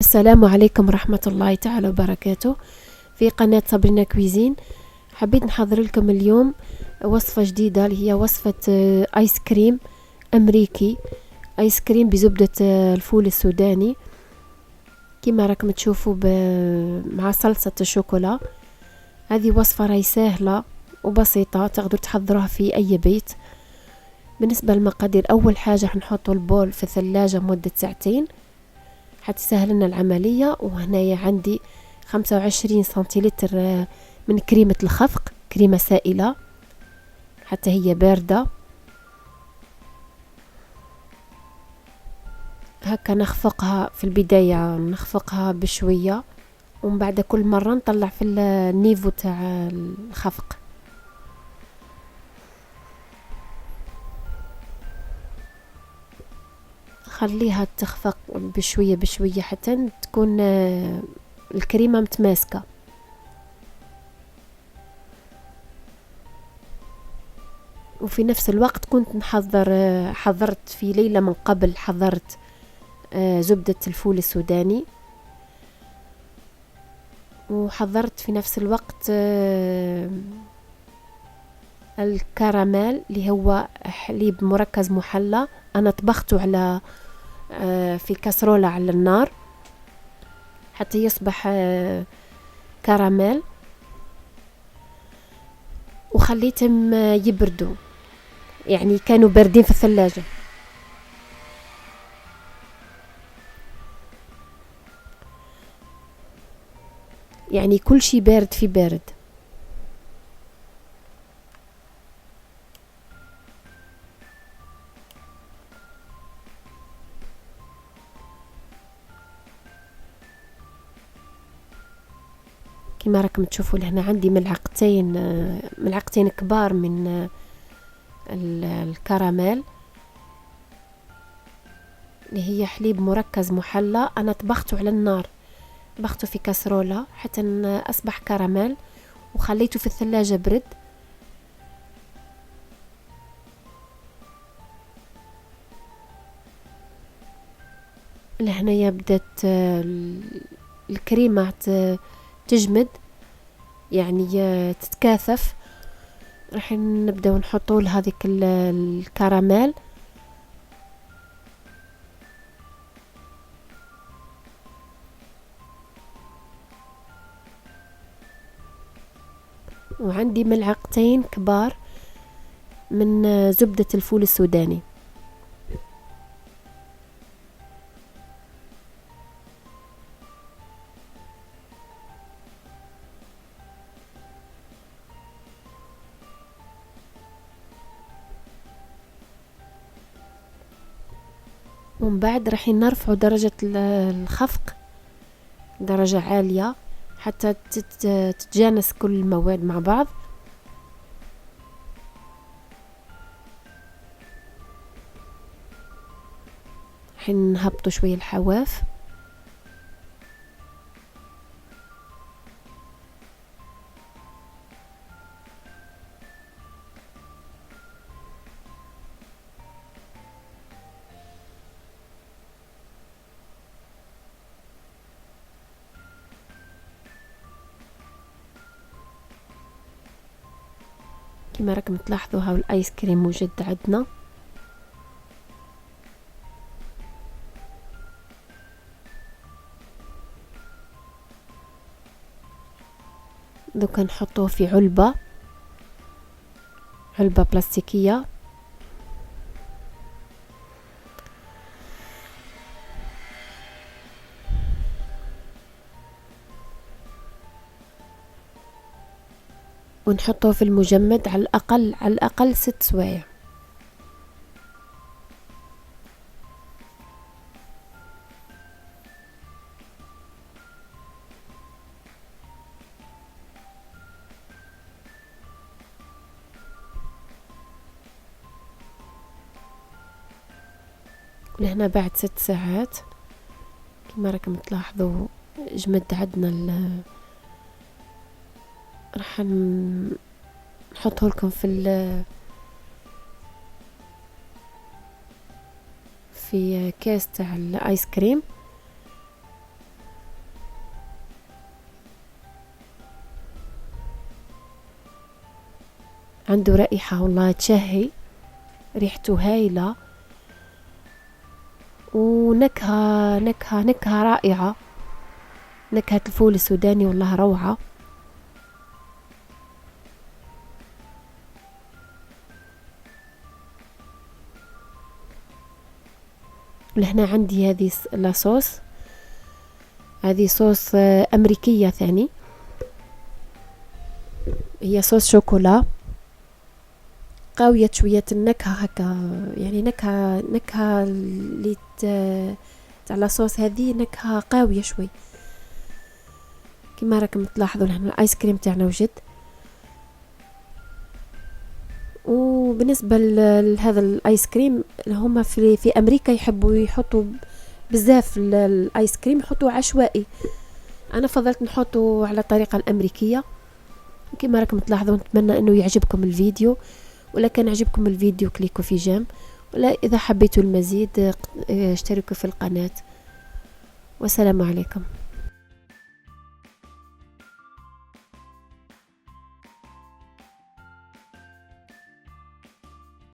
السلام عليكم ورحمة الله تعالى وبركاته. في قناة صابرينا كويزين حبيت نحضر لكم اليوم وصفة جديدة اللي هي وصفة آيس كريم أمريكي، آيس كريم بزبدة الفول السوداني كما راكم تشوفوا مع صلصة الشوكولا. هذه وصفة راهي سهلة وبسيطة، تقدروا تحضروها في أي بيت. بالنسبة للمقادير، أول حاجة حنحطوا البول في الثلاجة مدة ساعتين حتى سهل لنا العملية. وهنايا عندي 25 سنتيلتر من كريمة الخفق، كريمة سائلة حتى هي باردة. هكا نخفقها في البداية، نخفقها بشوية ومن بعد كل مرة نطلع في النيفو تاع الخفق. خليها تخفق بشوية بشوية حتى تكون الكريمة متماسكة. وفي نفس الوقت كنت حضرت في ليلة من قبل، حضرت زبدة الفول السوداني، وحضرت في نفس الوقت الكراميل اللي هو حليب مركز محلى. أنا طبخته على في كسرولة على النار حتى يصبح كراميل، وخليتهم يبردوا، يعني كانوا باردين في الثلاجة. يعني كل شيء بارد في بارد. كما راكم تشوفوا لهنا عندي ملعقتين كبار من الكراميل اللي هي حليب مركز محلى. انا طبخته على النار، طبخته في كسرولة حتى اصبح كراميل وخليته في الثلاجة برد. لهنايا بدات الكريمة تجمد، يعني تتكاثف. راح نبداو نحطوا لهذيك الكراميل. وعندي ملعقتين كبار من زبدة الفول السوداني. ومن بعد راح نرفعوا درجة الخفق درجة عالية حتى تتجانس كل المواد مع بعض. راح نهبطوا شوية الحواف. كما راكم تلاحظوا هاو الايس كريم موجود عندنا. دوكا نحطوه في علبة بلاستيكية. ونحطوه في المجمد على الأقل 6 سوايع. لهنا بعد 6 ساعات كما راكم تلاحظوا جمد عندنا راح نحطه لكم في كاس تاع الايس كريم. عنده رائحة والله تشهي، ريحته هايلة، ونكهة نكهة رائعة، نكهة الفول السوداني والله روعة. لهنا عندي هذه لاصوص، هذه صوص أمريكية ثاني، هي صوص شوكولا قاوية شوية النكهة هكا، يعني نكهة اللي تاع لاصوص هذه نكهة قاوية شوي. كما راكم تلاحظوا لهنا الايس كريم تاعنا وجد. وبالنسبة لهذا الايس كريم، هما في امريكا يحبوا يحطوا بزاف الايس كريم، يحطوا عشوائي. انا فضلت نحطه على الطريقة الامريكية. كما راكم تلاحظوا، نتمنى انه يعجبكم الفيديو، ولا كان عجبكم الفيديو كليكوا في جيم، ولا اذا حبيتوا المزيد اشتركوا في القناة. والسلام عليكم.